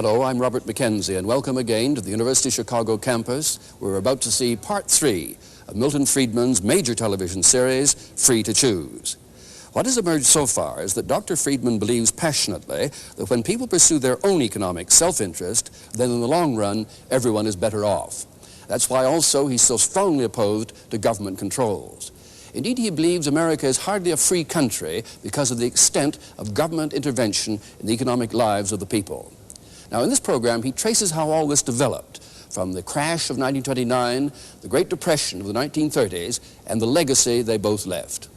Hello, I'm Robert McKenzie, and welcome again to the University of Chicago campus. We're about to see part 3 of Milton Friedman's major television series, Free to Choose. What has emerged so far is that Dr. Friedman believes passionately that when people pursue their own economic self-interest, then in the long run, everyone is better off. That's why also he's so strongly opposed to government controls. Indeed, he believes America is hardly a free country because of the extent of government intervention in the economic lives of the people. Now, in this program, he traces how all this developed, from the crash of 1929, the Great Depression of the 1930s, and the legacy they both left.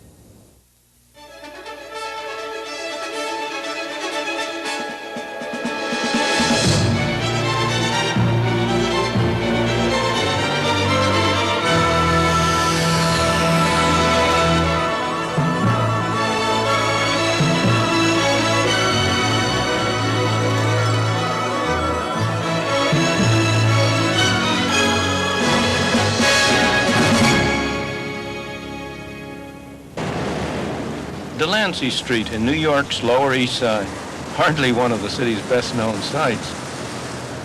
Delancey Street in New York's Lower East Side, hardly one of the city's best-known sights.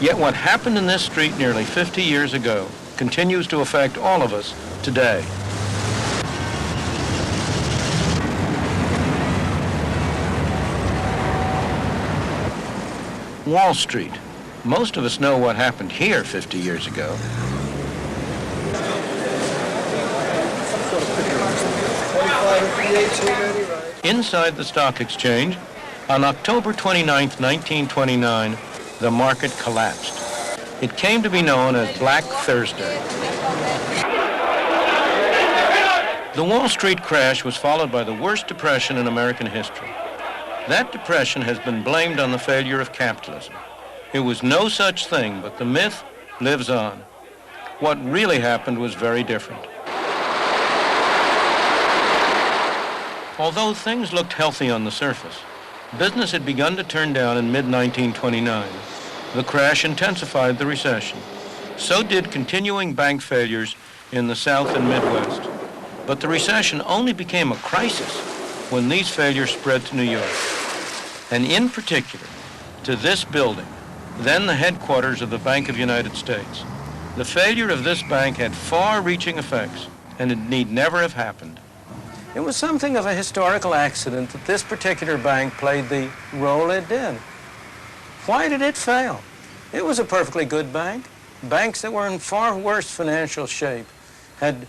Yet what happened in this street nearly 50 years ago continues to affect all of us today. Wall Street. Most of us know what happened here 50 years ago. Inside the stock exchange, on October 29, 1929, the market collapsed. It came to be known as Black Thursday. The Wall Street crash was followed by the worst depression in American history. That depression has been blamed on the failure of capitalism. It was no such thing, but the myth lives on. What really happened was very different. Although things looked healthy on the surface, business had begun to turn down in mid-1929. The crash intensified the recession. So did continuing bank failures in the South and Midwest. But the recession only became a crisis when these failures spread to New York, and in particular to this building, then the headquarters of the Bank of the United States. The failure of this bank had far-reaching effects, and it need never have happened. It was something of a historical accident that this particular bank played the role it did. Why did it fail? It was a perfectly good bank. Banks that were in far worse financial shape had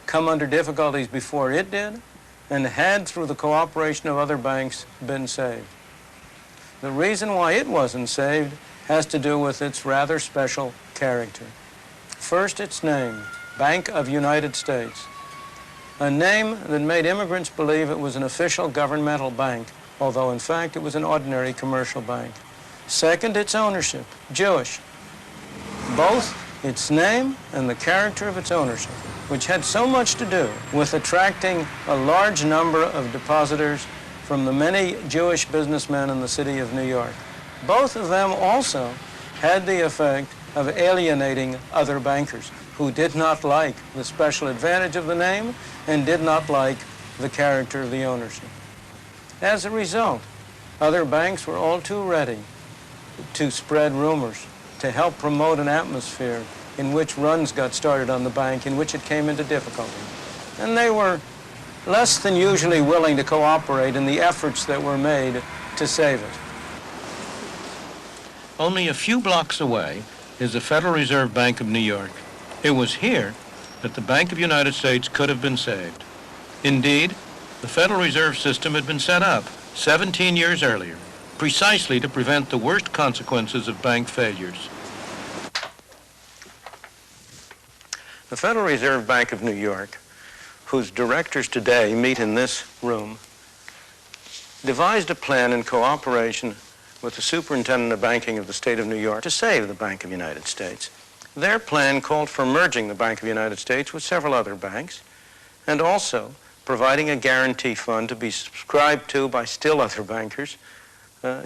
come under difficulties before it did, and had, through the cooperation of other banks, been saved. The reason why it wasn't saved has to do with its rather special character. First, its name, Bank of United States. A name that made immigrants believe it was an official governmental bank, although in fact it was an ordinary commercial bank. Second, its ownership, Jewish. Both its name and the character of its ownership, which had so much to do with attracting a large number of depositors from the many Jewish businessmen in the city of New York. Both of them also had the effect of alienating other bankers who did not like the special advantage of the name and did not like the character of the ownership. As a result, other banks were all too ready to spread rumors, to help promote an atmosphere in which runs got started on the bank, in which it came into difficulty. And they were less than usually willing to cooperate in the efforts that were made to save it. Only a few blocks away is the Federal Reserve Bank of New York. It was here that the Bank of the United States could have been saved. Indeed, the Federal Reserve System had been set up 17 years earlier, precisely to prevent the worst consequences of bank failures. The Federal Reserve Bank of New York, whose directors today meet in this room, devised a plan in cooperation with the Superintendent of Banking of the State of New York to save the Bank of the United States. Their plan called for merging the Bank of the United States with several other banks, and also providing a guarantee fund to be subscribed to by still other bankers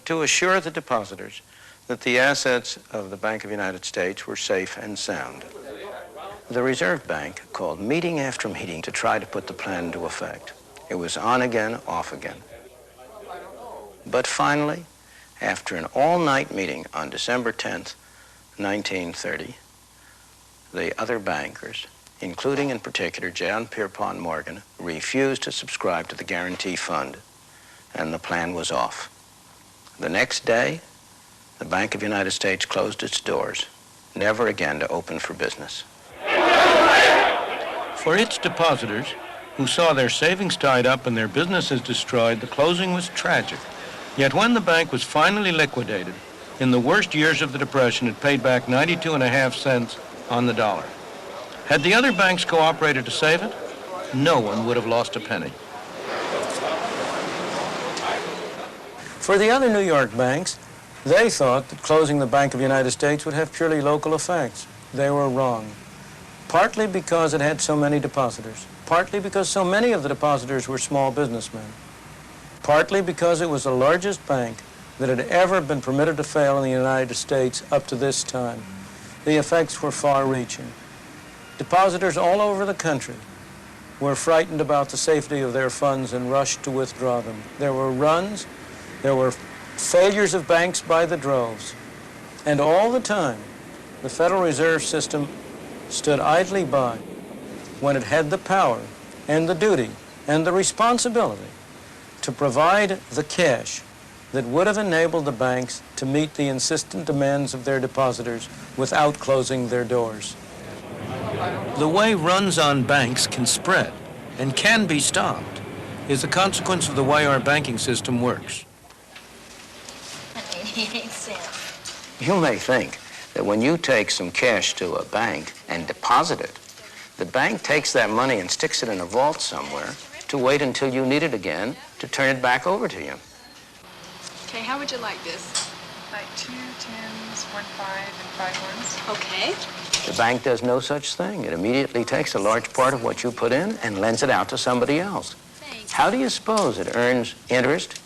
to assure the depositors that the assets of the Bank of the United States were safe and sound. The Reserve Bank called meeting after meeting to try to put the plan into effect. It was on again, off again. But finally, After an all-night meeting on December 10th, 1930, the other bankers, including in particular John Pierpont Morgan, refused to subscribe to the guarantee fund, and the plan was off. The next day, the Bank of the United States closed its doors, never again to open for business. For its depositors, who saw their savings tied up and their businesses destroyed, the closing was tragic. Yet when the bank was finally liquidated, in the worst years of the Depression, it paid back 92.5 cents on the dollar. Had the other banks cooperated to save it, no one would have lost a penny. For the other New York banks, they thought that closing the Bank of the United States would have purely local effects. They were wrong. Partly because it had so many depositors. Partly because so many of the depositors were small businessmen. Partly because it was the largest bank that had ever been permitted to fail in the United States up to this time. The effects were far-reaching. Depositors all over the country were frightened about the safety of their funds and rushed to withdraw them. There were runs, there were failures of banks by the droves. And all the time, the Federal Reserve System stood idly by when it had the power and the duty and the responsibility to provide the cash that would have enabled the banks to meet the insistent demands of their depositors without closing their doors. The way runs on banks can spread and can be stopped is a consequence of the way our banking system works. 88 cents. You may think that when you take some cash to a bank and deposit it, the bank takes that money and sticks it in a vault somewhere to wait until you need it again to turn it back over to you. Okay, how would you like this? Like 2 10s, 1 5, and 5 ones. Okay. The bank does no such thing. It immediately takes a large part of what you put in and lends it out to somebody else. Thanks. How do you suppose it earns interest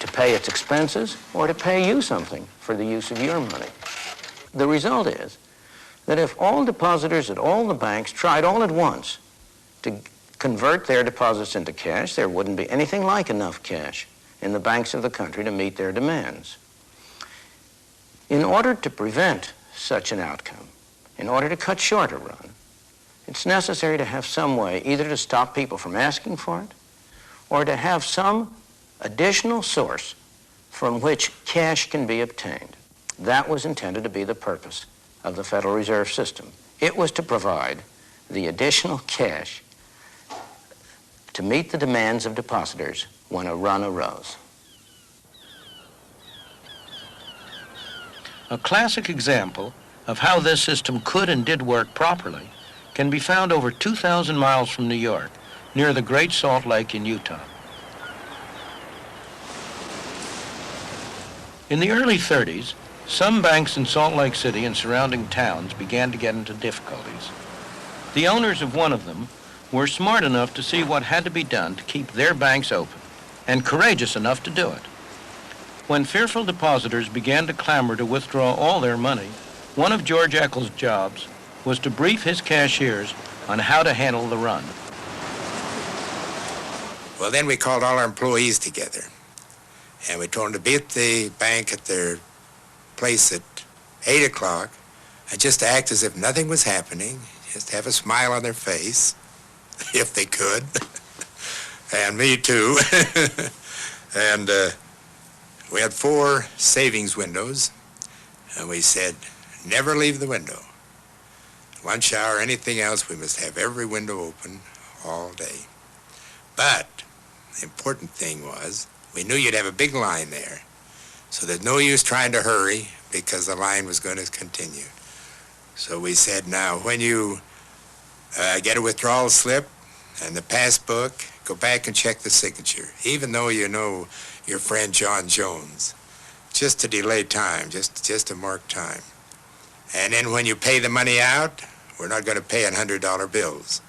to pay its expenses or to pay you something for the use of your money? The result is that if all depositors at all the banks tried all at once to convert their deposits into cash, there wouldn't be anything like enough cash in the banks of the country to meet their demands. In order to prevent such an outcome, in order to cut short a run, it's necessary to have some way either to stop people from asking for it or to have some additional source from which cash can be obtained. That was intended to be the purpose of the Federal Reserve System. It was to provide the additional cash to meet the demands of depositors when a run arose. A classic example of how this system could and did work properly can be found over 2,000 miles from New York, near the Great Salt Lake in Utah. In the early 30s, some banks in Salt Lake City and surrounding towns began to get into difficulties. The owners of one of them were smart enough to see what had to be done to keep their banks open, and courageous enough to do it. When fearful depositors began to clamor to withdraw all their money, one of George Eccles' jobs was to brief his cashiers on how to handle the run. Well, then we called all our employees together, and we told them to be at the bank at their place at 8 o'clock, and just to act as if nothing was happening, just have a smile on their face, if they could, and me too. And we had 4 savings windows, and we said, never leave the window. Lunch hour, anything else, we must have every window open all day. But the important thing was, we knew you'd have a big line there, so there's no use trying to hurry because the line was going to continue. So we said, now, when you get a withdrawal slip and the passbook, go back and check the signature, even though you know your friend John Jones, just to delay time, just to mark time. And then when you pay the money out, we're not going to pay in $100 bills.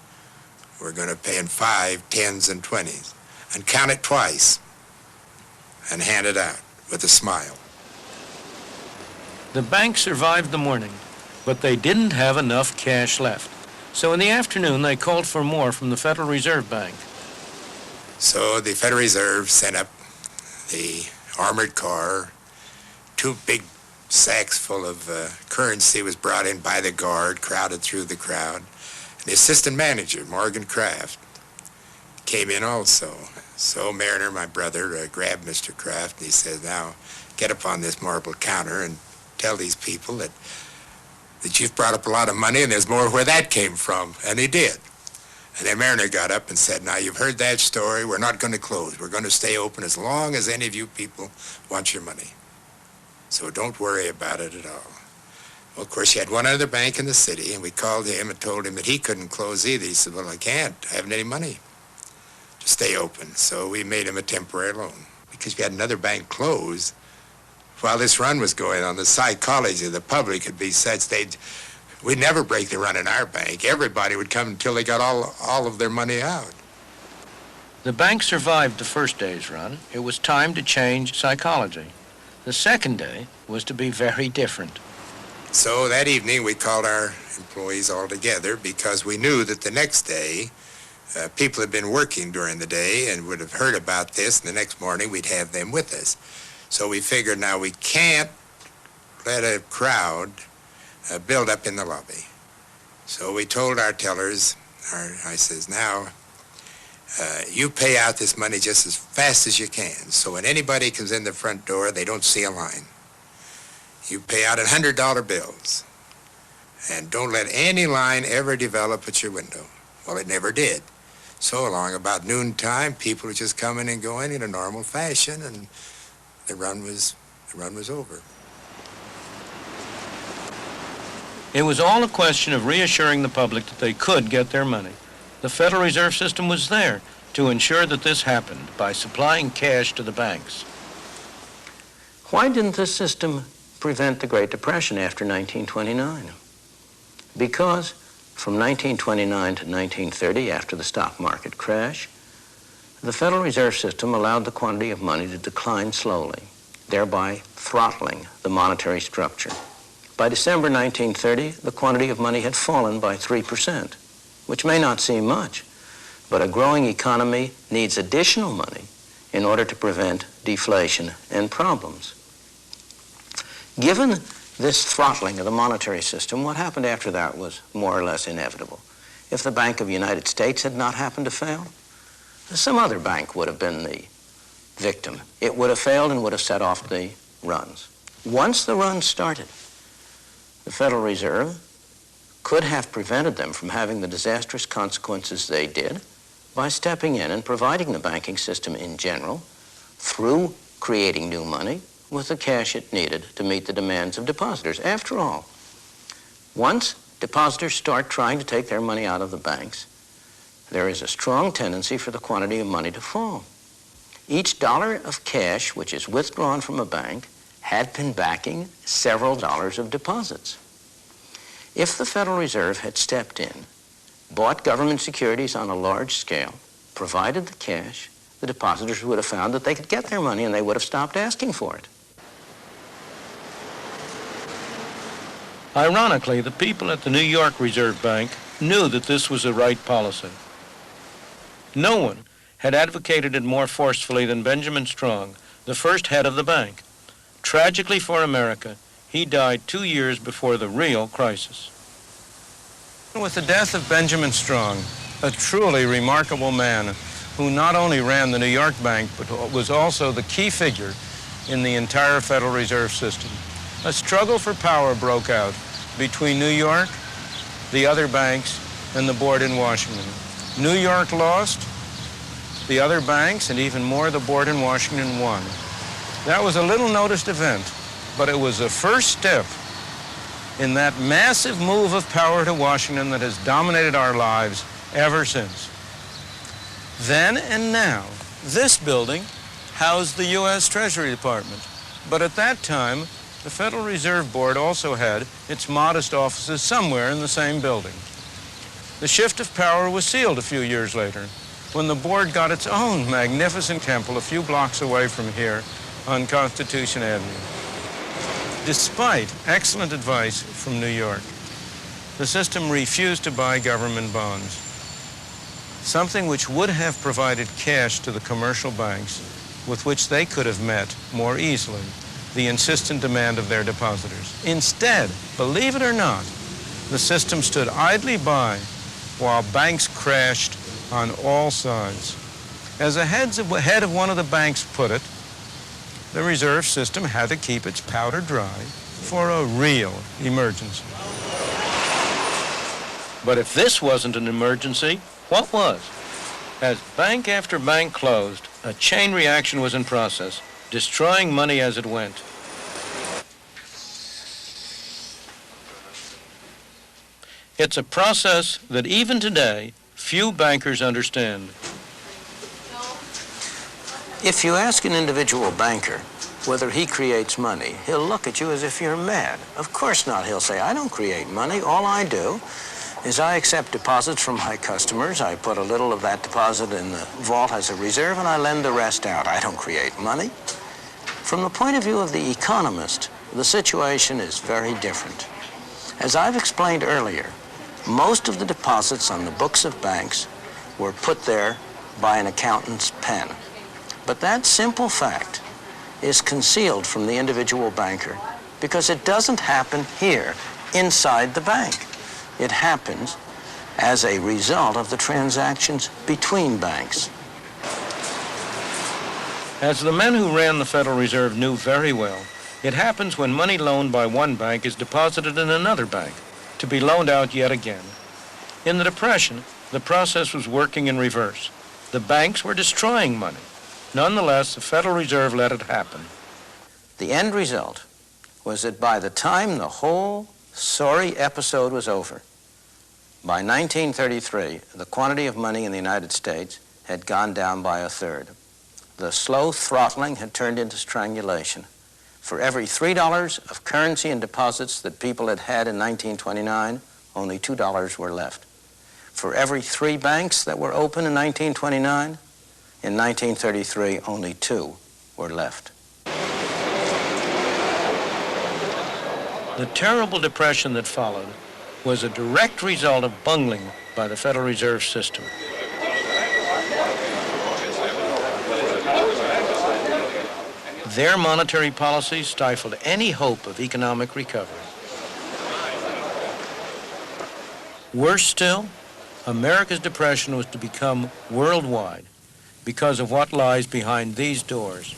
We're going to pay in 5, 10s, and 20s, and count it twice, and hand it out with a smile. The bank survived the morning, but they didn't have enough cash left. So in the afternoon, they called for more from the Federal Reserve Bank. So the Federal Reserve sent up the armored car 2 big sacks full of currency was brought in by the guard, crowded through the crowd. And the assistant manager, Morgan Kraft, came in also. So Mariner, my brother, grabbed Mr. Kraft and he said, now get up on this marble counter and tell these people that you've brought up a lot of money and there's more where that came from. And he did. And then Mariner got up and said, now you've heard that story, we're not going to close. We're going to stay open as long as any of you people want your money. So don't worry about it at all. Well, of course, you had one other bank in the city, and we called him and told him that he couldn't close either. He said, well, I can't. I haven't any money to stay open. So we made him a temporary loan. Because we had another bank close while this run was going on, the psychology of the public would be such we'd never break the run in our bank. Everybody would come until they got all of their money out. The bank survived the first day's run. It was time to change psychology. The second day was to be very different. So that evening we called our employees all together because we knew that the next day people had been working during the day and would have heard about this, and the next morning we'd have them with us. So we figured now we can't let a crowd build up in the lobby. So we told our tellers, I says, now you pay out this money just as fast as you can. So when anybody comes in the front door, they don't see a line. You pay out $100 bills. And don't let any line ever develop at your window. Well, it never did. So along about noontime, people were just coming and going in a normal fashion, and the run was over. It was all a question of reassuring the public that they could get their money. The Federal Reserve System was there to ensure that this happened by supplying cash to the banks. Why didn't this system prevent the Great Depression after 1929? Because from 1929 to 1930, after the stock market crash, the Federal Reserve System allowed the quantity of money to decline slowly, thereby throttling the monetary structure. By December 1930, the quantity of money had fallen by 3%, which may not seem much, but a growing economy needs additional money in order to prevent deflation and problems. Given this throttling of the monetary system, what happened after that was more or less inevitable. If the Bank of the United States had not happened to fail, some other bank would have been the victim. It would have failed and would have set off the runs. Once the runs started, the Federal Reserve could have prevented them from having the disastrous consequences they did by stepping in and providing the banking system in general, through creating new money, with the cash it needed to meet the demands of depositors. After all, once depositors start trying to take their money out of the banks, there is a strong tendency for the quantity of money to fall. Each dollar of cash which is withdrawn from a bank had been backing several dollars of deposits. If the Federal Reserve had stepped in, bought government securities on a large scale, provided the cash, the depositors would have found that they could get their money and they would have stopped asking for it. Ironically, the people at the New York Reserve Bank knew that this was the right policy. No one had advocated it more forcefully than Benjamin Strong, the first head of the bank. Tragically for America, he died 2 years before the real crisis. With the death of Benjamin Strong, a truly remarkable man who not only ran the New York Bank, but was also the key figure in the entire Federal Reserve System, a struggle for power broke out between New York, the other banks, and the board in Washington. New York lost, the other banks, and even more, the board in Washington won. That was a little noticed event, but it was the first step in that massive move of power to Washington that has dominated our lives ever since. Then and now, this building housed the U.S. Treasury Department, but at that time, the Federal Reserve Board also had its modest offices somewhere in the same building. The shift of power was sealed a few years later when the board got its own magnificent temple a few blocks away from here on Constitution Avenue. Despite excellent advice from New York, the system refused to buy government bonds, something which would have provided cash to the commercial banks with which they could have met more easily the insistent demand of their depositors. Instead, believe it or not, the system stood idly by while banks crashed on all sides. As the head of one of the banks put it, the reserve system had to keep its powder dry for a real emergency. But if this wasn't an emergency, what was? As bank after bank closed, a chain reaction was in process, destroying money as it went. It's a process that even today, few bankers understand. If you ask an individual banker whether he creates money, he'll look at you as if you're mad. Of course not. He'll say, I don't create money. All I do is I accept deposits from my customers. I put a little of that deposit in the vault as a reserve, and I lend the rest out. I don't create money. From the point of view of the economist, the situation is very different. As I've explained earlier, most of the deposits on the books of banks were put there by an accountant's pen. But that simple fact is concealed from the individual banker because it doesn't happen here inside the bank. It happens as a result of the transactions between banks. As the men who ran the Federal Reserve knew very well, it happens when money loaned by one bank is deposited in another bank to be loaned out yet again. In the Depression, the process was working in reverse. The banks were destroying money. Nonetheless, the Federal Reserve let it happen. The end result was that by the time the whole sorry episode was over, by 1933, the quantity of money in the United States had gone down by a third. The slow throttling had turned into strangulation. For every $3 of currency and deposits that people had had in 1929, only $2 were left. For every 3 banks that were open in 1929, in 1933, only 2 were left. The terrible depression that followed was a direct result of bungling by the Federal Reserve System. Their monetary policy stifled any hope of economic recovery. Worse still, America's depression was to become worldwide because of what lies behind these doors.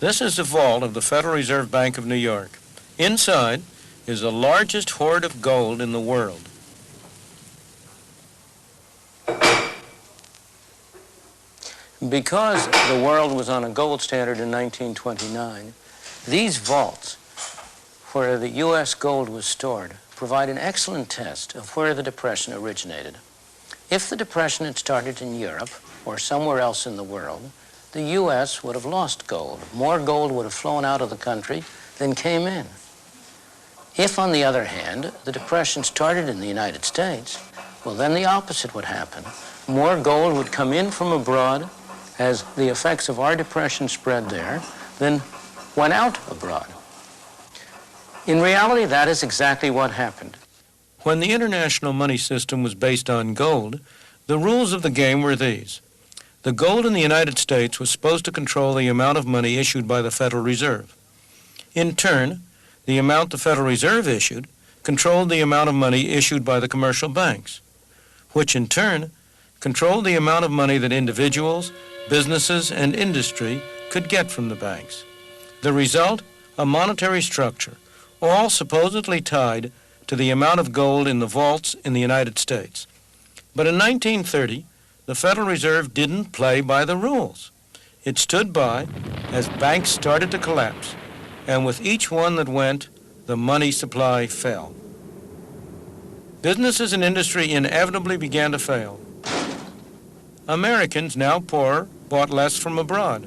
This is the vault of the Federal Reserve Bank of New York. Inside is the largest hoard of gold in the world. Because the world was on a gold standard in 1929, these vaults where the U.S. gold was stored provide an excellent test of where the Depression originated. If the Depression had started in Europe or somewhere else in the world, the U.S. would have lost gold. More gold would have flown out of the country than came in. If, on the other hand, the Depression started in the United States, well, then the opposite would happen. More gold would come in from abroad as the effects of our depression spread there than went out abroad. In reality, that is exactly what happened. When the international money system was based on gold, the rules of the game were these. The gold in the United States was supposed to control the amount of money issued by the Federal Reserve. In turn, the amount the Federal Reserve issued controlled the amount of money issued by the commercial banks, which in turn controlled the amount of money that individuals, businesses, and industry could get from the banks. The result, a monetary structure, all supposedly tied to the amount of gold in the vaults in the United States. But in 1930, the Federal Reserve didn't play by the rules. It stood by as banks started to collapse, and with each one that went, the money supply fell. Businesses and industry inevitably began to fail. Americans, now poorer, bought less from abroad.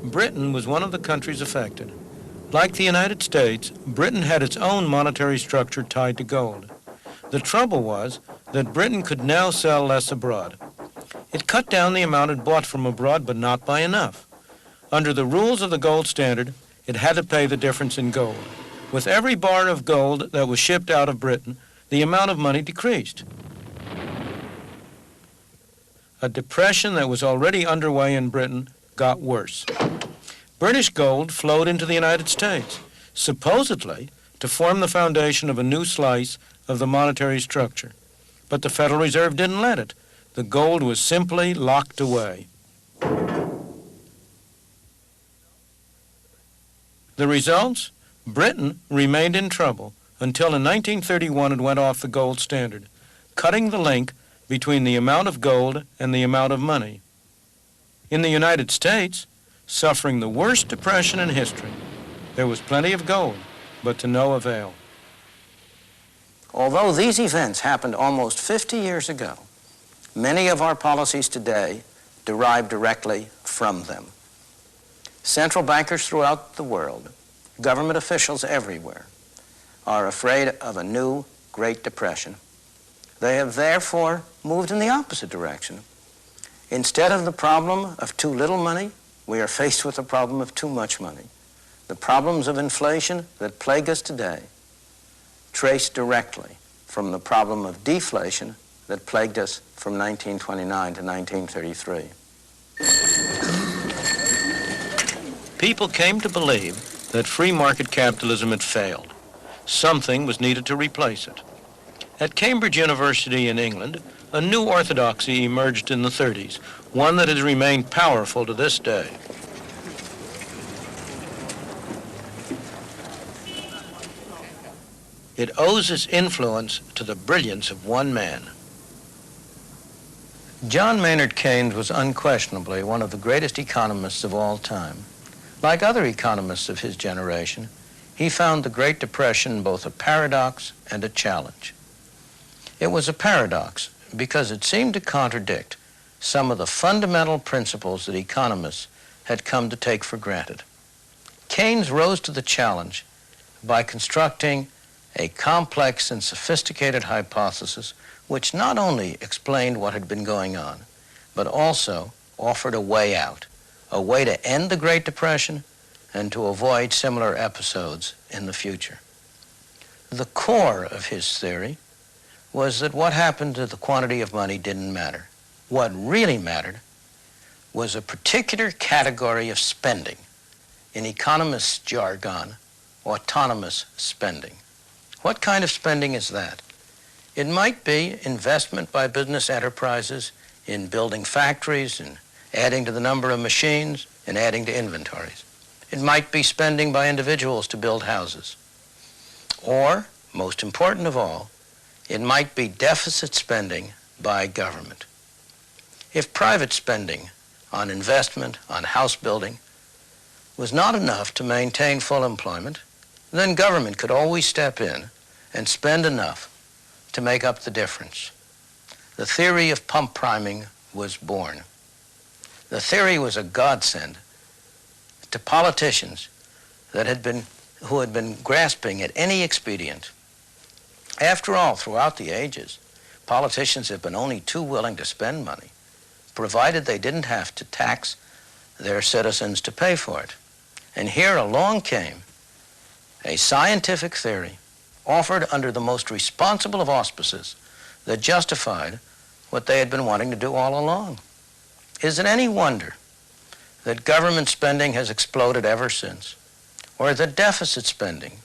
Britain was one of the countries affected. Like the United States, Britain had its own monetary structure tied to gold. The trouble was that Britain could now sell less abroad. It cut down the amount it bought from abroad, but not by enough. Under the rules of the gold standard, it had to pay the difference in gold. With every bar of gold that was shipped out of Britain, the amount of money decreased. a depression that was already underway in Britain got worse. British gold flowed into the United States, supposedly to form the foundation of a new slice of the monetary structure. But the Federal Reserve didn't let it. The gold was simply locked away. The results? Britain remained in trouble until in 1931 it went off the gold standard, cutting the link between the amount of gold and the amount of money. In the United States, suffering the worst depression in history, there was plenty of gold, but to no avail. Although these events happened almost 50 years ago, many of our policies today derive directly from them. Central bankers throughout the world, government officials everywhere, are afraid of a new Great Depression. They have therefore moved in the opposite direction. Instead of the problem of too little money, we are faced with the problem of too much money. The problems of inflation that plague us today trace directly from the problem of deflation that plagued us from 1929 to 1933. People came to believe that free market capitalism had failed. Something was needed to replace it. At Cambridge University in England, a new orthodoxy emerged in the 30s, one that has remained powerful to this day. It owes its influence to the brilliance of one man. John Maynard Keynes was unquestionably one of the greatest economists of all time. Like other economists of his generation, he found the Great Depression both a paradox and a challenge. It was a paradox because it seemed to contradict some of the fundamental principles that economists had come to take for granted. Keynes rose to the challenge by constructing a complex and sophisticated hypothesis which not only explained what had been going on, but also offered a way out, a way to end the Great Depression and to avoid similar episodes in the future. The core of his theory was that what happened to the quantity of money didn't matter. What really mattered was a particular category of spending, in economists' jargon, autonomous spending. What kind of spending is that? It might be investment by business enterprises in building factories and adding to the number of machines and adding to inventories. It might be spending by individuals to build houses. Or, most important of all, it might be deficit spending by government. If private spending on investment, on house building, was not enough to maintain full employment, then government could always step in and spend enough to make up the difference. The theory of pump priming was born. The theory was a godsend to politicians who had been grasping at any expedient. After all, throughout the ages, politicians have been only too willing to spend money, provided they didn't have to tax their citizens to pay for it. And here along came a scientific theory offered under the most responsible of auspices that justified what they had been wanting to do all along. Is it any wonder that government spending has exploded ever since, or that deficit spending,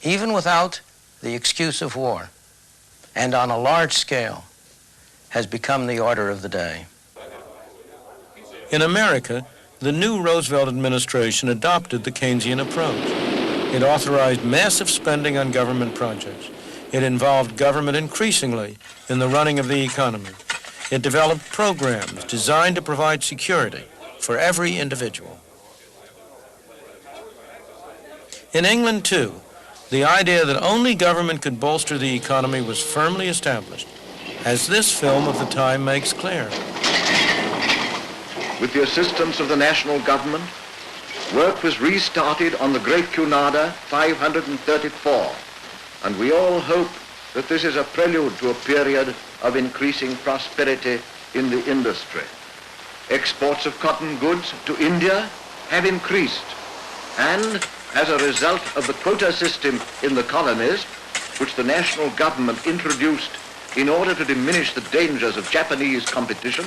even without the excuse of war, and on a large scale, has become the order of the day? In America, the new Roosevelt administration adopted the Keynesian approach. It authorized massive spending on government projects. It involved government increasingly in the running of the economy. It developed programs designed to provide security for every individual. In England, too, the idea that only government could bolster the economy was firmly established, as this film of the time makes clear. With the assistance of the national government, work was restarted on the Great Cunarder 534, and we all hope that this is a prelude to a period of increasing prosperity in the industry. Exports of cotton goods to India have increased, and as a result of the quota system in the colonies, which the national government introduced in order to diminish the dangers of Japanese competition,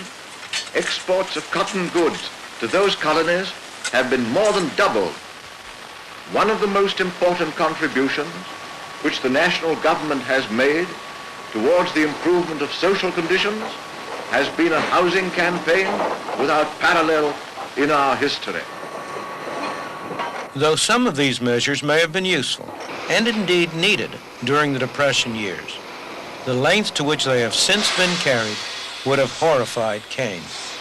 exports of cotton goods to those colonies have been more than doubled. One of the most important contributions which the national government has made towards the improvement of social conditions has been a housing campaign without parallel in our history. Though some of these measures may have been useful, and indeed needed during the Depression years, the lengths to which they have since been carried would have horrified Keynes.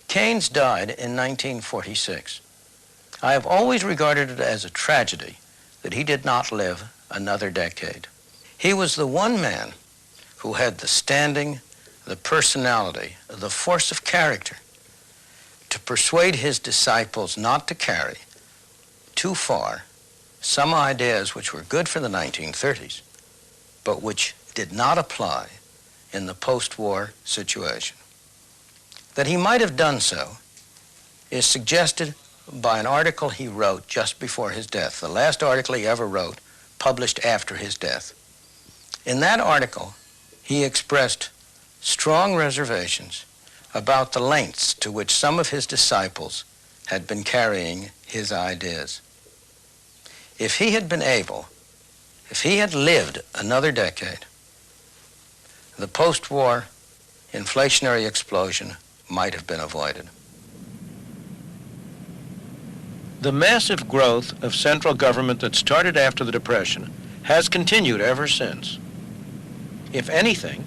Keynes died in 1946. I have always regarded it as a tragedy that he did not live another decade. He was the one man who had the standing, the personality, the force of character to persuade his disciples not to carry too far some ideas which were good for the 1930s, but which did not apply in the post-war situation. That he might have done so is suggested by an article he wrote just before his death, the last article he ever wrote, published after his death. In that article, he expressed strong reservations about the lengths to which some of his disciples had been carrying his ideas. If he had been able, if he had lived another decade, the post-war inflationary explosion might have been avoided. The massive growth of central government that started after the Depression has continued ever since. If anything,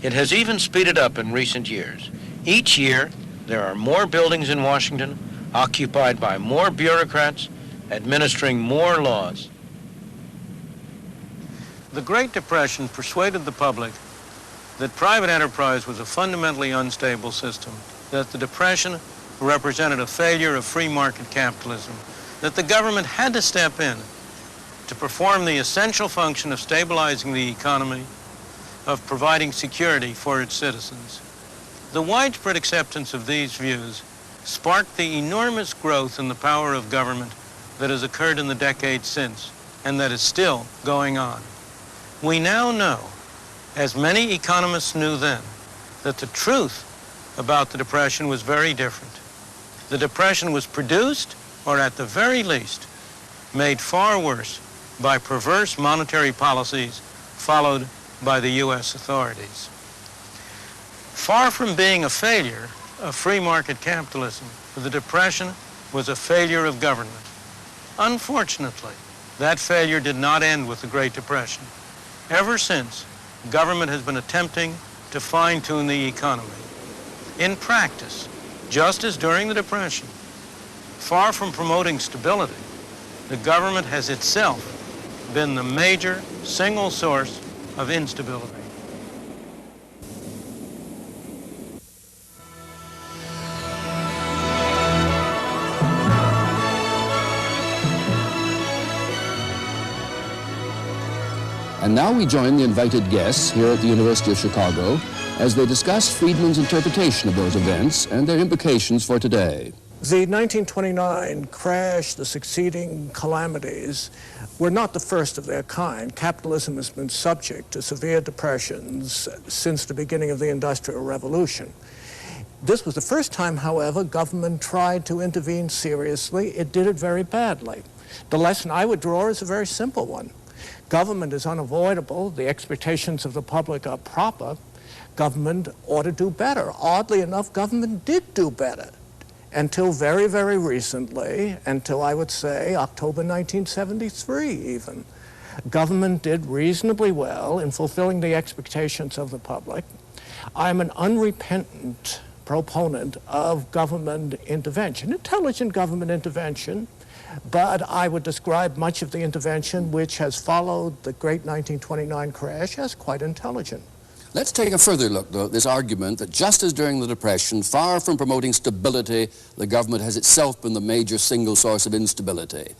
it has even speeded up in recent years. Each year, there are more buildings in Washington, occupied by more bureaucrats, administering more laws. The Great Depression persuaded the public that private enterprise was a fundamentally unstable system, that the Depression represented a failure of free market capitalism, that the government had to step in to perform the essential function of stabilizing the economy, of providing security for its citizens. The widespread acceptance of these views sparked the enormous growth in the power of government that has occurred in the decades since, and that is still going on. We now know, as many economists knew then, that the truth about the Depression was very different. The Depression was produced, or at the very least, made far worse by perverse monetary policies followed by the U.S. authorities. Far from being a failure of free market capitalism, the Depression was a failure of government. Unfortunately, that failure did not end with the Great Depression. Ever since, government has been attempting to fine-tune the economy. In practice, just as during the Depression, far from promoting stability, the government has itself been the major single source of instability. And now we join the invited guests here at the University of Chicago as they discuss Friedman's interpretation of those events and their implications for today. The 1929 crash, the succeeding calamities, were not the first of their kind. Capitalism has been subject to severe depressions since the beginning of the Industrial Revolution. This was the first time, however, government tried to intervene seriously. It did it very badly. The lesson I would draw is a very simple one. Government is unavoidable. The expectations of the public are proper. Government ought to do better. Oddly enough, government did do better until very, very recently, until I would say October 1973 even. Government did reasonably well in fulfilling the expectations of the public. I'm an unrepentant proponent of government intervention, intelligent government intervention, but I would describe much of the intervention which has followed the great 1929 crash as quite intelligent. Let's take a further look, though, at this argument that just as during the Depression, far from promoting stability, the government has itself been the major single source of instability.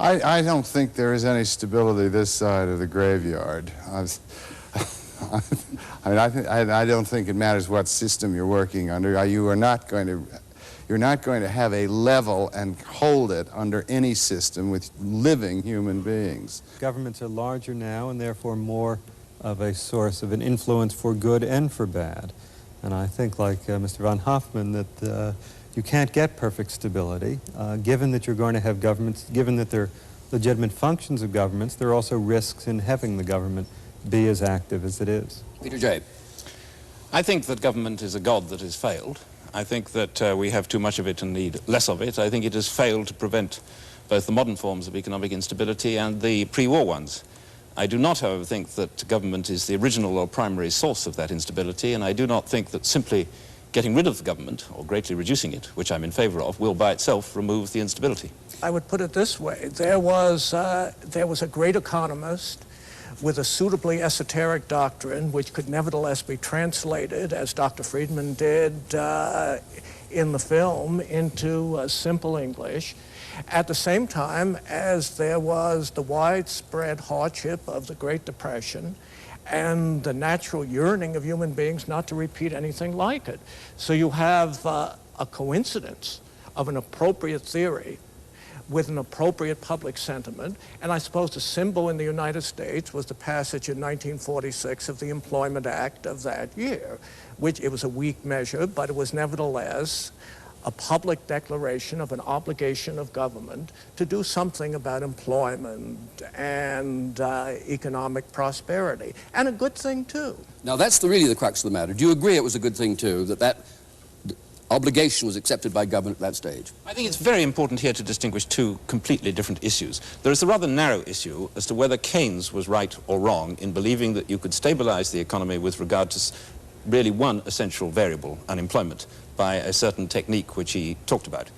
I don't think there is any stability this side of the graveyard. I don't think it matters what system you're working under. You're not going to have a level and hold it under any system with living human beings. Governments are larger now and therefore more of a source of an influence for good and for bad. And I think, like Mr. von Hoffman, that you can't get perfect stability. Given that you're going to have governments, given that they're legitimate functions of governments, there are also risks in having the government be as active as it is. Peter Jay. I think that government is a god that has failed. I think that we have too much of it and need less of it. I think it has failed to prevent both the modern forms of economic instability and the pre-war ones. I do not, however, think that government is the original or primary source of that instability, and I do not think that simply getting rid of the government, or greatly reducing it, which I'm in favor of, will by itself remove the instability. I would put it this way. There was a great economist with a suitably esoteric doctrine, which could nevertheless be translated, as Dr. Friedman did in the film, into simple English, at the same time as there was the widespread hardship of the Great Depression and the natural yearning of human beings not to repeat anything like it. So you have a coincidence of an appropriate theory with an appropriate public sentiment, and I suppose the symbol in the United States was the passage in 1946 of the Employment Act of that year, which it was a weak measure, but it was nevertheless a public declaration of an obligation of government to do something about employment and economic prosperity, and a good thing too. Now that's really the crux of the matter. Do you agree it was a good thing too, that obligation was accepted by government at that stage? I think it's very important here to distinguish two completely different issues. There is a rather narrow issue as to whether Keynes was right or wrong in believing that you could stabilize the economy with regard to really one essential variable, unemployment, by a certain technique which he talked about.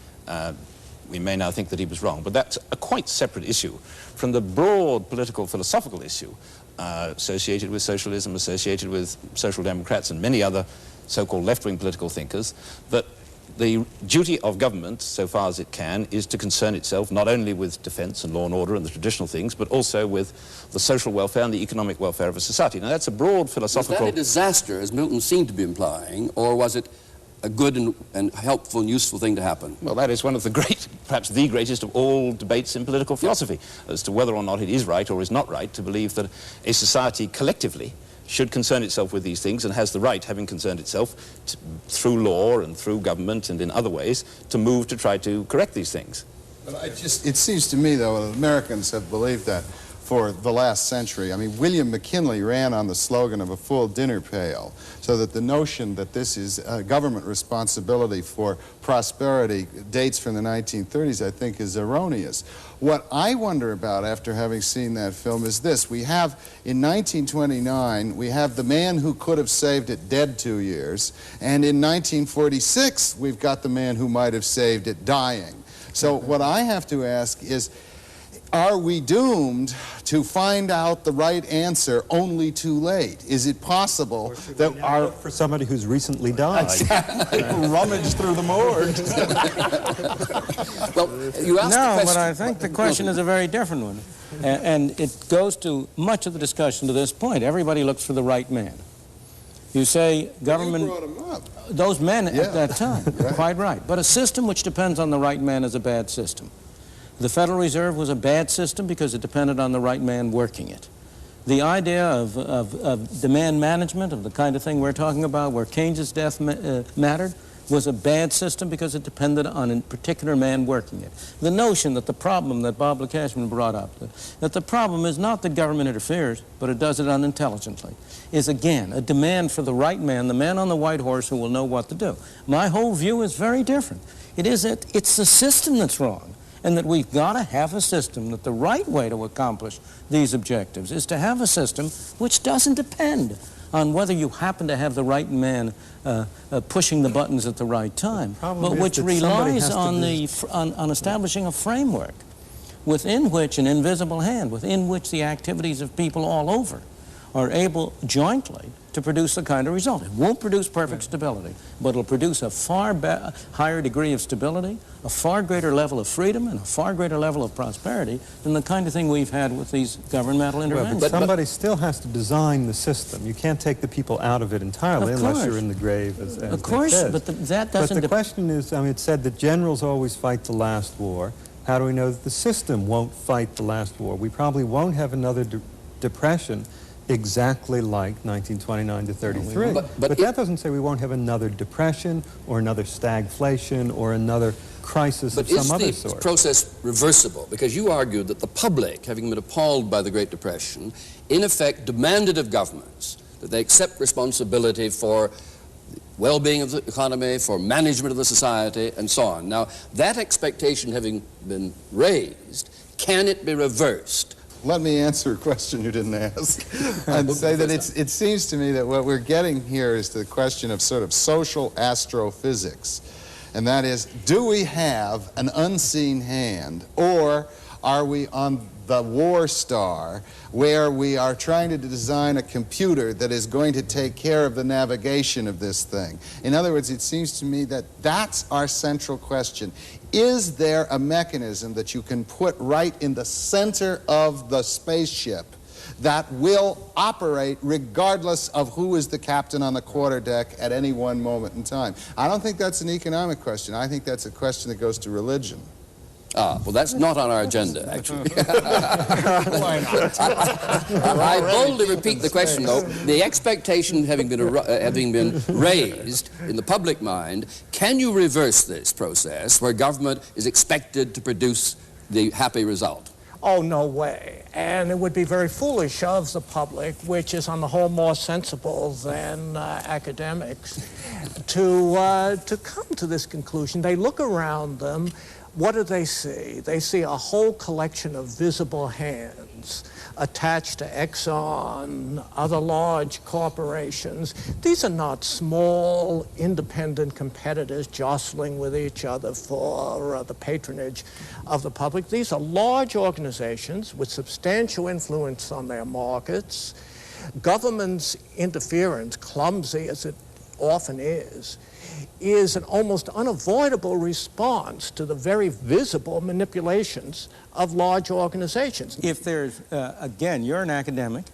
We may now think that he was wrong, but that's a quite separate issue from the broad political philosophical issue associated with socialism, associated with social democrats and many other so-called left-wing political thinkers, that the duty of government, so far as it can, is to concern itself not only with defense and law and order and the traditional things, but also with the social welfare and the economic welfare of a society. Now that's a broad philosophical... Was that a disaster, as Milton seemed to be implying, or was it a good and helpful and useful thing to happen? Well, that is one of the great, perhaps the greatest of all debates in political philosophy, as to whether or not it is right or is not right to believe that a society collectively should concern itself with these things and has the right, having concerned itself through law and through government and in other ways, to move to try to correct these things. But it seems to me, though, that Americans have believed that for the last century. I mean, William McKinley ran on the slogan of a full dinner pail, so that the notion that this is a government responsibility for prosperity dates from the 1930s, I think, is erroneous. What I wonder about after having seen that film is this. We have, in 1929, we have the man who could have saved it dead 2 years, and in 1946, we've got the man who might have saved it dying. So what I have to ask is, are we doomed to find out the right answer only too late? Is it possible that our... For somebody who's recently died. Exactly. Rummage through the morgue. Well, you asked No, but I think the question is a very different one. And it goes to much of the discussion to this point. Everybody looks for the right man. You say government... You brought him up. Those men at that time, quite right. But a system which depends on the right man is a bad system. The Federal Reserve was a bad system because it depended on the right man working it. The idea of demand management, of the kind of thing we're talking about, where Keynes's death mattered, was a bad system because it depended on a particular man working it. The notion that the problem that Bob Cashman brought up, that the problem is not that government interferes, but it does it unintelligently, is again a demand for the right man, the man on the white horse who will know what to do. My whole view is very different. It's the system that's wrong, and that we've got to have a system, that the right way to accomplish these objectives is to have a system which doesn't depend on whether you happen to have the right man pushing the buttons at the right time, but which relies on establishing a framework within which an invisible hand, within which the activities of people all over are able jointly to produce the kind of result. It won't produce perfect stability, but it'll produce a far higher degree of stability, a far greater level of freedom, and a far greater level of prosperity than the kind of thing we've had with these governmental interventions. But somebody still has to design the system. You can't take the people out of it entirely unless you're in the grave, as of course, says. but that doesn't... But the question is, I mean, it's said that generals always fight the last war. How do we know that the system won't fight the last war? We probably won't have another depression exactly like 1929 to 33. But that doesn't say we won't have another depression or another stagflation or another crisis of some other But is the sort. process reversible? Because you argued that the public, having been appalled by the Great Depression, in effect demanded of governments that they accept responsibility for the well-being of the economy, for management of the society, and so on. Now, that expectation having been raised, can it be reversed? Let me answer a question you didn't ask. I'd say that it seems to me that what we're getting here is the question of sort of social astrophysics. And that is, do we have an unseen hand, or are we on the war star where we are trying to design a computer that is going to take care of the navigation of this thing? In other words, it seems to me that that's our central question. Is there a mechanism that you can put right in the center of the spaceship that will operate regardless of who is the captain on the quarterdeck at any one moment in time? I don't think that's an economic question. I think that's a question that goes to religion. Ah, well, that's not on our agenda, actually. Why not? I boldly repeat the question, though. The expectation having been raised in the public mind, can you reverse this process where government is expected to produce the happy result? Oh, no way. And it would be very foolish of the public, which is on the whole more sensible than academics, to come to this conclusion. They look around them. What do they see? They see a whole collection of visible hands attached to Exxon, other large corporations. These are not small, independent competitors jostling with each other for the patronage of the public. These are large organizations with substantial influence on their markets. Government's interference, clumsy as it often is an almost unavoidable response to the very visible manipulations of large organizations. If there's, again, you're an academic.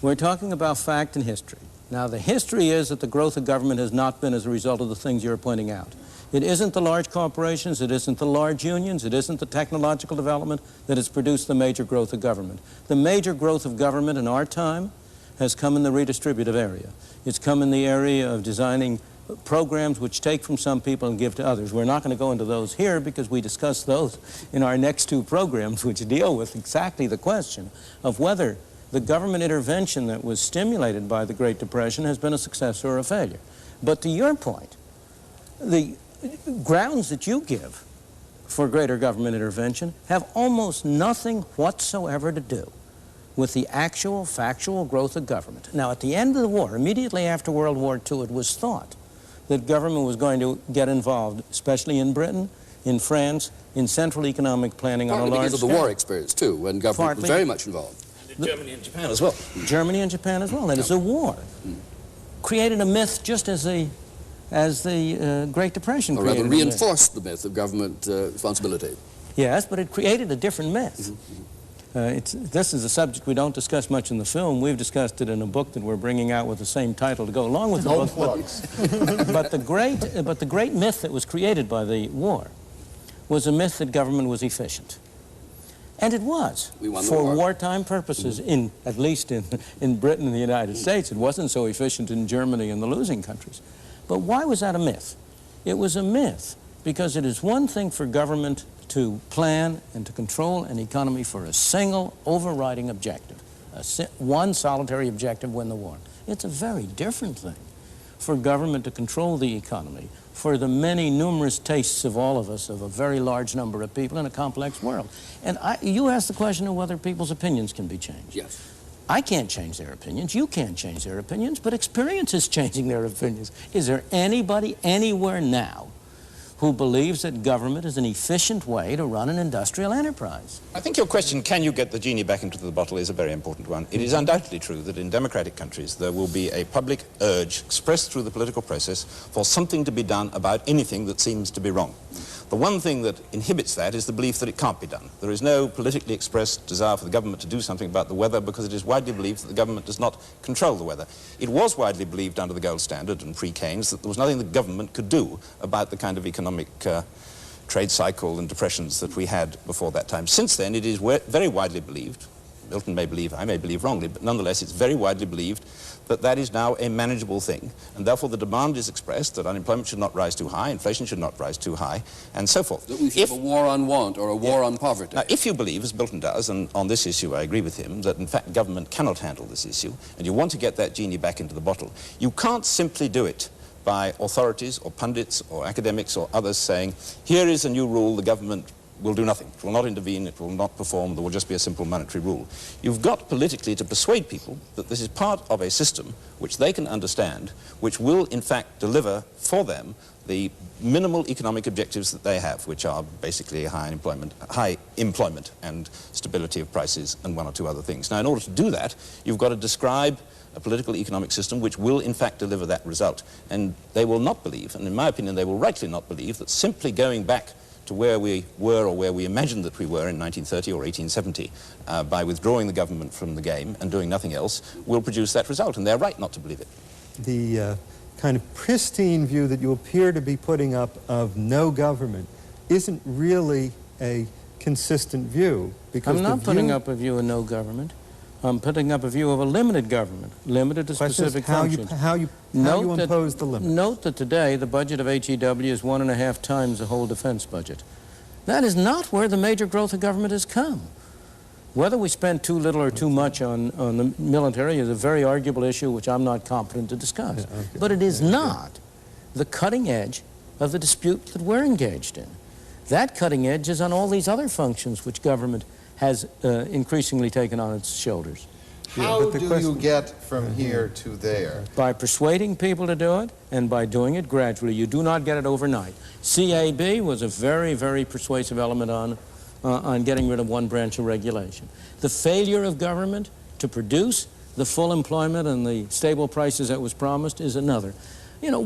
We're talking about fact and history. Now, the history is that the growth of government has not been as a result of the things you're pointing out. It isn't the large corporations, it isn't the large unions, it isn't the technological development that has produced the major growth of government. The major growth of government in our time has come in the redistributive area. It's come in the area of designing programs which take from some people and give to others. We're not going to go into those here because we discuss those in our next two programs, which deal with exactly the question of whether the government intervention that was stimulated by the Great Depression has been a success or a failure. But to your point, the grounds that you give for greater government intervention have almost nothing whatsoever to do with the actual factual growth of government. Now, at the end of the war, immediately after World War II, it was thought that government was going to get involved, especially in Britain, in France, in central economic planning on a large scale. Because of the war experience, too, when government was very much involved. And in Germany and Japan as well. Germany and Japan as well. And it's a war. Created a myth just as the Great Depression created. Or rather, reinforced the myth of government responsibility. Yes, but it created a different myth. This is a subject we don't discuss much in the film. We've discussed it in a book that we're bringing out with the same title to go along with the book. But the great myth that was created by the war was a myth that government was efficient. And it was, for wartime purposes, at least in Britain and the United States. It wasn't so efficient in Germany and the losing countries. But why was that a myth? It was a myth because it is one thing for government to plan and to control an economy for a single overriding objective, one solitary objective, win the war. It's a very different thing for government to control the economy for the many numerous tastes of all of us, of a very large number of people in a complex world. And you asked the question of whether people's opinions can be changed. Yes. I can't change their opinions, you can't change their opinions, but experience is changing their opinions. Is there anybody anywhere now who believes that government is an efficient way to run an industrial enterprise? I think your question, can you get the genie back into the bottle, is a very important one. It is undoubtedly true that in democratic countries there will be a public urge expressed through the political process for something to be done about anything that seems to be wrong. The one thing that inhibits that is the belief that it can't be done. There is no politically expressed desire for the government to do something about the weather because it is widely believed that the government does not control the weather. It was widely believed under the gold standard and pre-Keynes that there was nothing the government could do about the kind of economic trade cycle and depressions that we had before that time. Since then, it is very widely believed, Milton may believe, I may believe wrongly, but nonetheless it's very widely believed that that is now a manageable thing, and therefore the demand is expressed that unemployment should not rise too high, inflation should not rise too high, and so forth. That we should have a war on want or a war on poverty. Now, if you believe, as Milton does, and on this issue I agree with him, that in fact government cannot handle this issue, and you want to get that genie back into the bottle, you can't simply do it by authorities or pundits or academics or others saying, here is a new rule, the government will do nothing. It will not intervene, it will not perform, there will just be a simple monetary rule. You've got politically to persuade people that this is part of a system which they can understand, which will in fact deliver for them the minimal economic objectives that they have, which are basically high employment and stability of prices and one or two other things. Now, in order to do that, you've got to describe a political economic system which will in fact deliver that result. And they will not believe, and in my opinion they will rightly not believe, that simply going back to where we were or where we imagined that we were in 1930 or 1870 by withdrawing the government from the game and doing nothing else will produce that result, and they're right not to believe it. The kind of pristine view that you appear to be putting up of no government isn't really a consistent view. Because I'm not putting up a view of no government. I'm putting up a view of a limited government, limited to specific functions. How you impose the limit. Note that today the budget of HEW is 1.5 times the whole defense budget. That is not where the major growth of government has come. Whether we spend too little or too much on the military is a very arguable issue which I'm not competent to discuss. Yeah, okay. But it is not the cutting edge of the dispute that we're engaged in. That cutting edge is on all these other functions which government has increasingly taken on its shoulders. How do you get from here to there? By persuading people to do it and by doing it gradually. You do not get it overnight. CAB was a very, very persuasive element on getting rid of one branch of regulation. The failure of government to produce the full employment and the stable prices that was promised is another. You know,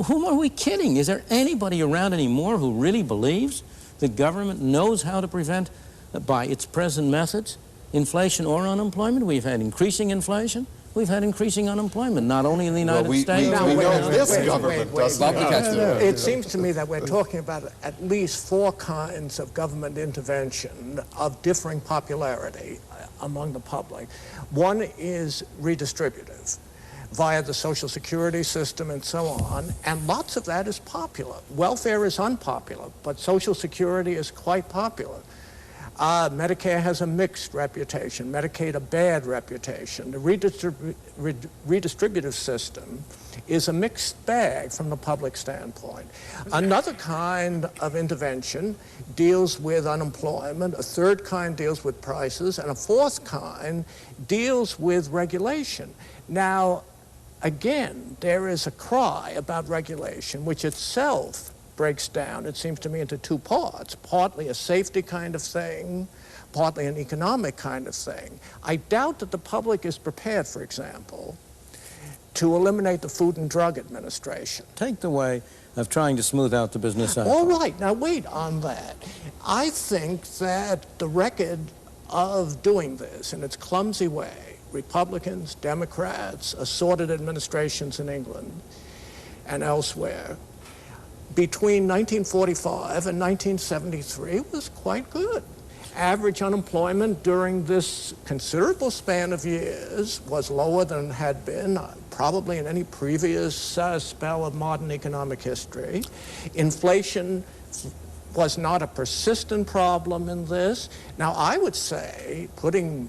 whom are we kidding? Is there anybody around anymore who really believes that government knows how to prevent, by its present methods, inflation or unemployment? We've had increasing inflation. We've had increasing unemployment, not only in the United States. We know this government doesn't. It seems to me that we're talking about at least 4 kinds of government intervention of differing popularity among the public. One is redistributive via the Social Security system and so on, and lots of that is popular. Welfare is unpopular, but Social Security is quite popular. Medicare has a mixed reputation, Medicaid a bad reputation. The redistributive system is a mixed bag from the public standpoint. Another kind of intervention deals with unemployment, a third kind deals with prices, and a fourth kind deals with regulation. Now, again, there is a cry about regulation, which itself breaks down, it seems to me, into 2 parts, partly a safety kind of thing, partly an economic kind of thing. I doubt that the public is prepared, for example, to eliminate the Food and Drug Administration. Take the way of trying to smooth out the business cycle. All right, now wait on that. I think that the record of doing this in its clumsy way, Republicans, Democrats, assorted administrations in England and elsewhere, between 1945 and 1973 was quite good. Average unemployment during this considerable span of years was lower than it had been probably in any previous spell of modern economic history. Inflation was not a persistent problem in this. Now, I would say, putting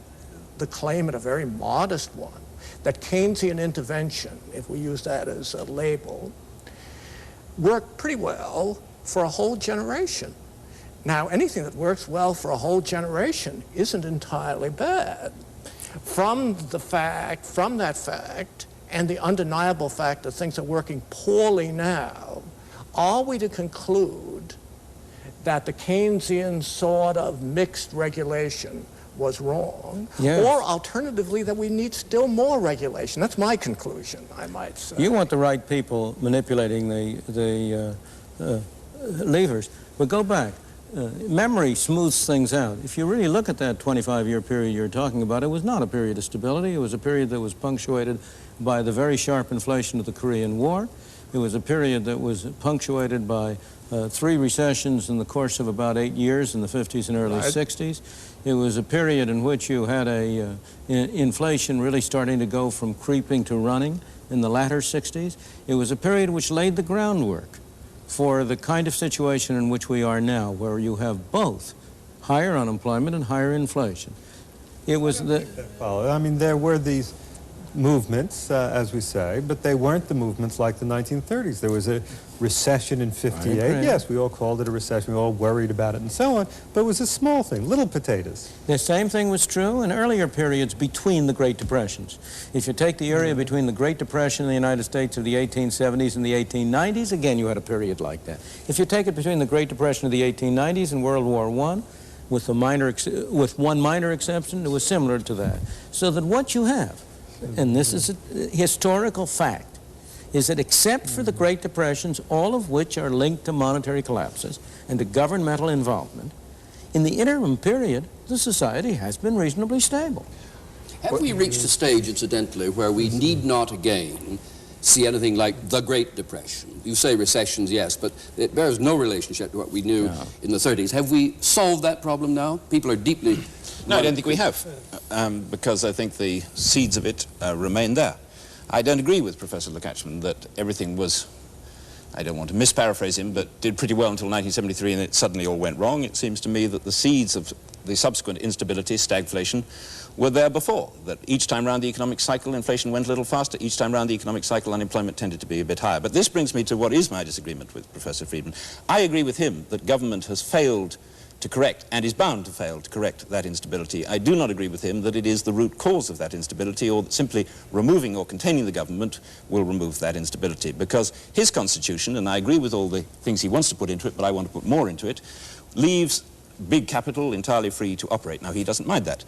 the claim at a very modest one, that Keynesian intervention, if we use that as a label, worked pretty well for a whole generation. Now, anything that works well for a whole generation isn't entirely bad. From that fact, and the undeniable fact that things are working poorly now, are we to conclude that the Keynesian sort of mixed regulation was wrong, or alternatively that we need still more regulation? That's my conclusion, I might say. You want the right people manipulating the levers, but go back. Memory smooths things out. If you really look at that 25-year period you're talking about, it was not a period of stability. It was a period that was punctuated by the very sharp inflation of the Korean War. It was a period that was punctuated by 3 recessions in the course of about 8 years in the 50s and early 60s. It was a period in which you had inflation really starting to go from creeping to running in the latter 60s. It was a period which laid the groundwork for the kind of situation in which we are now, where you have both higher unemployment and higher inflation. It was the... I mean, there were these movements, as we say, but they weren't the movements like the 1930s. There was a recession in 58. Yes, we all called it a recession. We all worried about it and so on, but it was a small thing, little potatoes. The same thing was true in earlier periods between the Great Depressions. If you take the area between the Great Depression in the United States of the 1870s and the 1890s, again, you had a period like that. If you take it between the Great Depression of the 1890s and World War I, with one minor exception, it was similar to that. So that what you have, and this is a historical fact, is that except for the Great Depressions, all of which are linked to monetary collapses and to governmental involvement, in the interim period, the society has been reasonably stable. Have we reached a stage, incidentally, where we need not again see anything like the Great Depression? You say recessions, yes, but it bears no relationship to what we knew in the 30s. Have we solved that problem now? People are deeply... No, I don't think we have, because I think the seeds of it remain there. I don't agree with Professor Lukachman that everything was, I don't want to misparaphrase him, but did pretty well until 1973 and it suddenly all went wrong. It seems to me that the seeds of the subsequent instability, stagflation, were there before, that each time round the economic cycle, inflation went a little faster. Each time round the economic cycle, unemployment tended to be a bit higher. But this brings me to what is my disagreement with Professor Friedman. I agree with him that government has failed to correct, and is bound to fail to correct, that instability. I do not agree with him that it is the root cause of that instability, or that simply removing or containing the government will remove that instability, because his constitution, and I agree with all the things he wants to put into it, but I want to put more into it, leaves big capital entirely free to operate. Now, he doesn't mind that.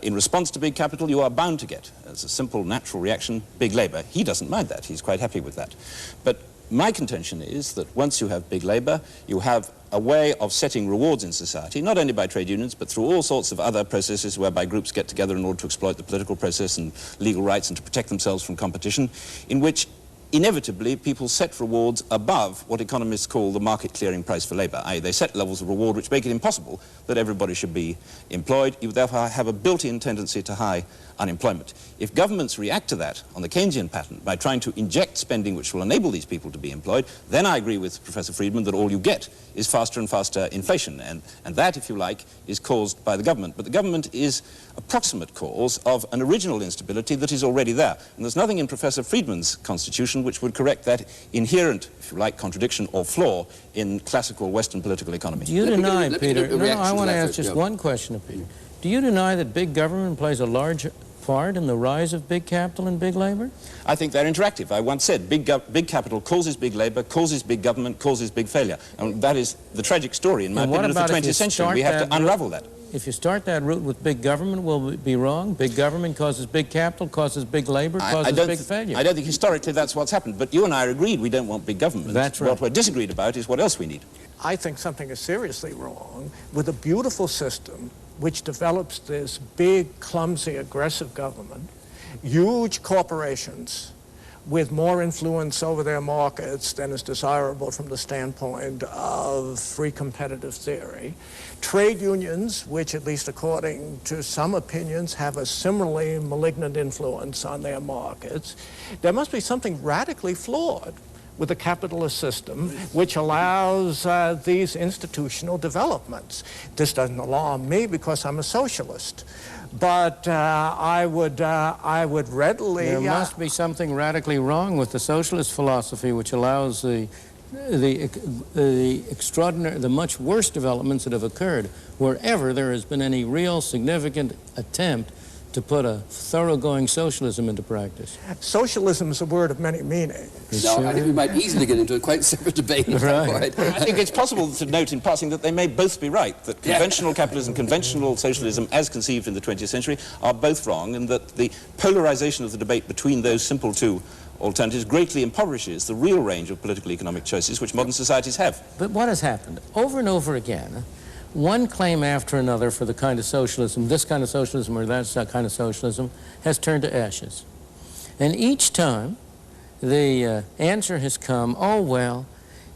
In response to big capital, you are bound to get, as a simple natural reaction, big labor. He doesn't mind that. He's quite happy with that. But my contention is that once you have big labor, you have a way of setting rewards in society, not only by trade unions, but through all sorts of other processes whereby groups get together in order to exploit the political process and legal rights and to protect themselves from competition, in which inevitably people set rewards above what economists call the market clearing price for labor, i.e. they set levels of reward which make it impossible that everybody should be employed. You therefore have a built-in tendency to high unemployment. If governments react to that on the Keynesian pattern by trying to inject spending which will enable these people to be employed, then I agree with Professor Friedman that all you get is faster and faster inflation, and that, if you like, is caused by the government. But the government is a proximate cause of an original instability that is already there, and there's nothing in Professor Friedman's constitution which would correct that inherent, if you like, contradiction or flaw in classical Western political economy. Do you deny, Peter, I want to ask just one question of Peter. Do you deny that big government plays a large part in the rise of big capital and big labor? I think they're interactive. I once said big capital causes big labor, causes big government, causes big failure. And that is the tragic story, in my opinion, of the 20th century. We have to unravel that. If you start that route with big government, will it be wrong? Big government causes big capital, causes big labor, causes big failure. I don't think historically that's what's happened. But you and I are agreed we don't want big government. That's right. What we're disagreed about is what else we need. I think something is seriously wrong with a beautiful system which develops this big, clumsy, aggressive government, huge corporations with more influence over their markets than is desirable from the standpoint of free competitive theory, trade unions, which at least according to some opinions have a similarly malignant influence on their markets. There must be something radically flawed with a capitalist system which allows these institutional developments. This doesn't alarm me because I'm a socialist, but I would readily... There must be something radically wrong with the socialist philosophy which allows the extraordinary, the much worse developments that have occurred wherever there has been any real significant attempt to put a thoroughgoing socialism into practice. Socialism is a word of many meanings. No, I think we might easily get into a quite separate debate. Right. I think it's possible to note in passing that they may both be right, that conventional capitalism, conventional socialism as conceived in the 20th century are both wrong, and that the polarization of the debate between those simple two alternatives greatly impoverishes the real range of political economic choices which modern societies have. But what has happened? Over and over again, one claim after another for the kind of socialism, this kind of socialism or that kind of socialism, has turned to ashes. And each time, the answer has come, oh, well,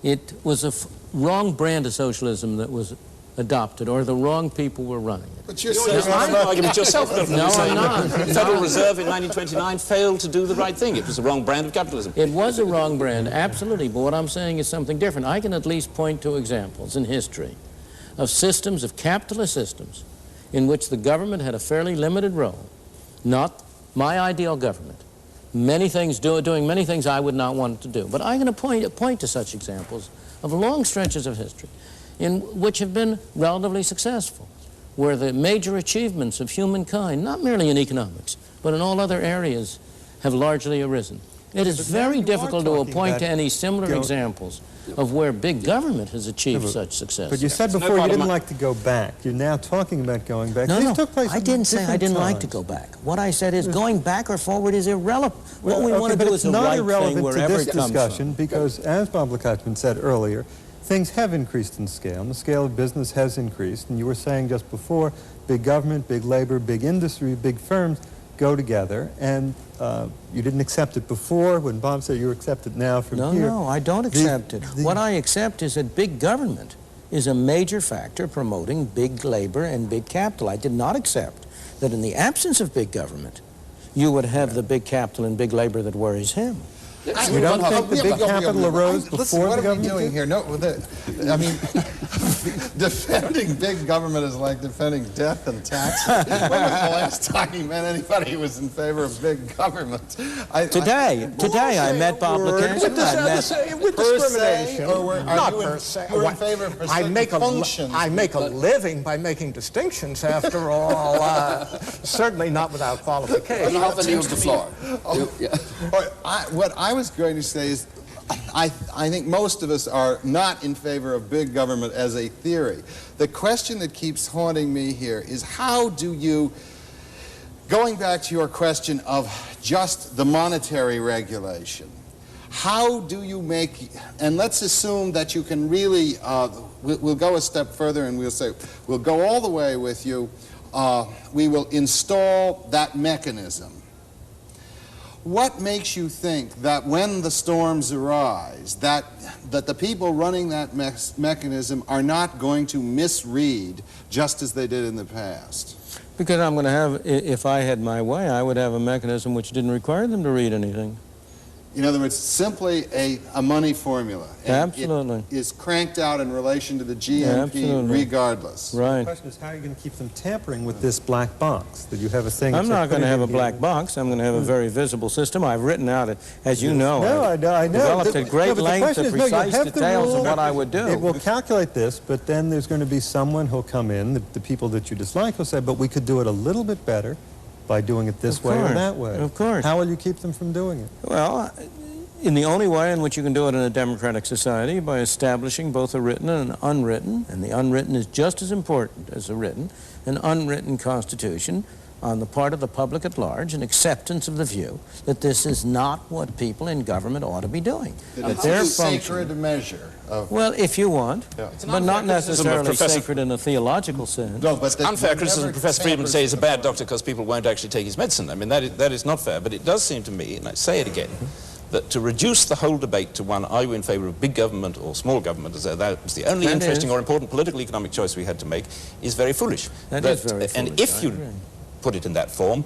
it was a wrong brand of socialism that was adopted, or the wrong people were running it. But you're You're making an argument yourself, Milton. No, You're saying I'm not. The Federal Reserve in 1929 failed to do the right thing. It was the wrong brand of capitalism. It was a wrong brand, absolutely, but what I'm saying is something different. I can at least point to examples in history of systems, of capitalist systems, in which the government had a fairly limited role, not my ideal government. Many things doing many things I would not want it to do. But I'm going to point to such examples of long stretches of history in which have been relatively successful, where the major achievements of humankind, not merely in economics, but in all other areas, have largely arisen. It is very difficult to point to any similar examples of where big government has achieved such success. But you said before you didn't like to go back. You're now talking about going back. No, These no, took place I didn't say I didn't like to times. go back. What I said is going back or forward is irrelevant. What we want to but do it's is the not right irrelevant thing wherever to this it comes discussion from. because, as Bob Lukacsman said earlier, things have increased in scale, and the scale of business has increased. And you were saying just before, big government, big labor, big industry, big firms go together, and you didn't accept it before. When Bob said you accept it now from here. No, I don't accept it. What I accept is that big government is a major factor promoting big labor and big capital. I did not accept that in the absence of big government, you would have the big capital and big labor that worries him. You don't think the big capital arose before Listen, what the are we government doing did? here? No, I mean, defending big government is like defending death and taxes. When was the last time you met anybody who was in favor of big government? Today I met Bob Lukacsman. With discrimination. Not per se. You're in favor of I make a but living by making distinctions, after all. Certainly not without qualification. Van Hoffen yields the floor. What I was going to say is, I think most of us are not in favor of big government as a theory. The question that keeps haunting me here is how do you, going back to your question of just the monetary regulation, how do you make, and let's assume that you can really, we'll go a step further and we'll say, we'll go all the way with you, we will install that mechanism. What makes you think that when the storms arise, that the people running that mechanism are not going to misread just as they did in the past? Because I'm going to have, if I had my way, I would have a mechanism which didn't require them to read anything. In other words, simply a money formula. And Absolutely. it is cranked out in relation to the GNP regardless. Right. The question is, how are you going to keep them tampering with this black box? That you have a thing... I'm not going to have a black box. I'm going to have a very visible system. I've written out, as you know, I know. developed at great length the precise details of what I would do. It will calculate this, but then there's going to be someone who'll come in, the people that you dislike will say, but we could do it a little bit better by doing it this way or that way. Of course. How will you keep them from doing it? Well, in the only way in which you can do it in a democratic society, by establishing both a written and an unwritten, and the unwritten is just as important as the written, an unwritten constitution on the part of the public at large, an acceptance of the view that this is not what people in government ought to be doing. It's a sacred measure. Well, if you want, but not necessarily Professor... sacred in a theological sense. No, but unfair criticism. Professor Friedman says he's a bad doctor because people won't actually take his medicine. I mean, that is not fair, but it does seem to me, and I say it again, that to reduce the whole debate to one, are you in favor of big government or small government, as though that was the only interesting or important political economic choice we had to make, is very foolish. That is very foolish. And if you put it in that form,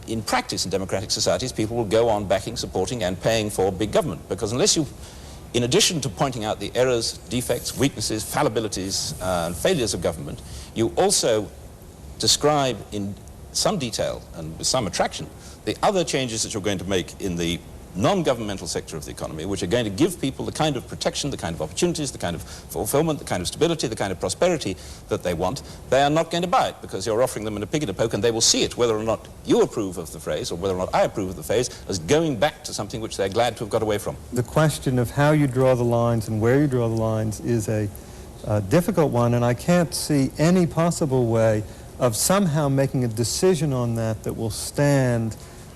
in practice in democratic societies, people will go on backing, supporting, and paying for big government. Because unless you, in addition to pointing out the errors, defects, weaknesses, fallibilities, and failures of government, you also describe in some detail and with some attraction the other changes that you're going to make in the non-governmental sector of the economy, which are going to give people the kind of protection, the kind of opportunities, the kind of fulfillment, the kind of stability, the kind of prosperity that they want. They are not going to buy it because you're offering them in a pig in a poke, and they will see it, whether or not you approve of the phrase or whether or not I approve of the phrase, as going back to something which they're glad to have got away from. The question of how you draw the lines and where you draw the lines is a difficult one, and I can't see any possible way of somehow making a decision on that will stand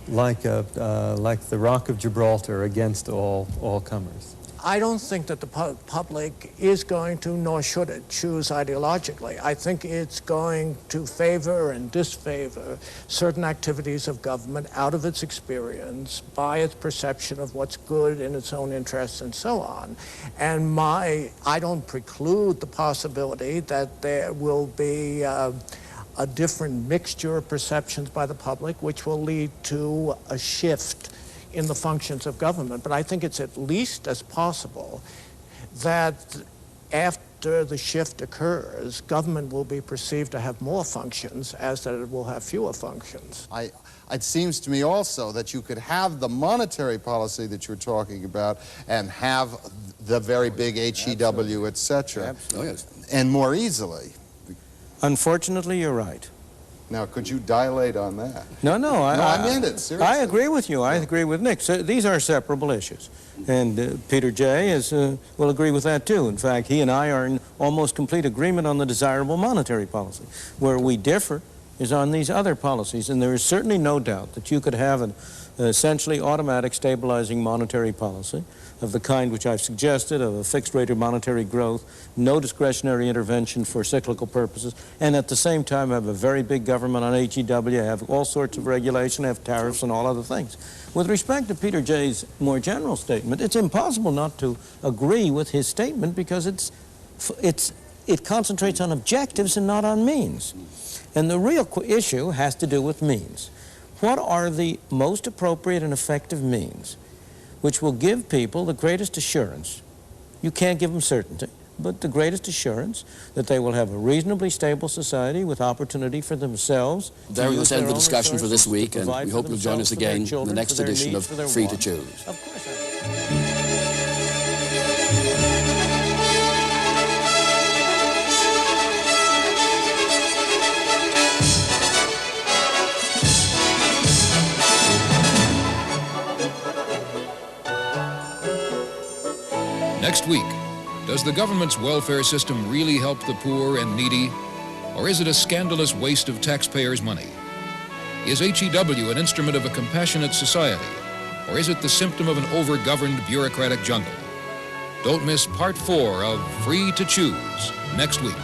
like the Rock of Gibraltar against all comers. I don't think that the public is going to, nor should it, choose ideologically. I think it's going to favor and disfavor certain activities of government out of its experience, by its perception of what's good in its own interests and so on. And I don't preclude the possibility that there will be a different mixture of perceptions by the public, which will lead to a shift in the functions of government. But I think it's at least as possible that after the shift occurs, government will be perceived to have more functions as that it will have fewer functions. It seems to me also that you could have the monetary policy that you're talking about and have the very big HEW, et cetera, and more easily. Unfortunately, you're right. Now, could you dilate on that? No, I meant it, seriously. I agree with you. I agree with Nick. So these are separable issues. And Peter Jay will agree with that, too. In fact, he and I are in almost complete agreement on the desirable monetary policy. Where we differ is on these other policies. And there is certainly no doubt that you could have an essentially automatic stabilizing monetary policy of the kind which I've suggested, of a fixed rate of monetary growth, no discretionary intervention for cyclical purposes, and at the same time have a very big government on HEW, have all sorts of regulation, have tariffs and all other things. With respect to Peter Jay's more general statement, it's impossible not to agree with his statement because it concentrates on objectives and not on means. And the real issue has to do with means. What are the most appropriate and effective means which will give people the greatest assurance? You can't give them certainty, but the greatest assurance that they will have a reasonably stable society with opportunity for themselves. There we must end the discussion for this week, and we hope you'll join us again in the children, next edition of Free to Choose. Of course. Next week, does the government's welfare system really help the poor and needy, or is it a scandalous waste of taxpayers' money? Is HEW an instrument of a compassionate society, or is it the symptom of an over-governed bureaucratic jungle? Don't miss Part 4 of Free to Choose next week.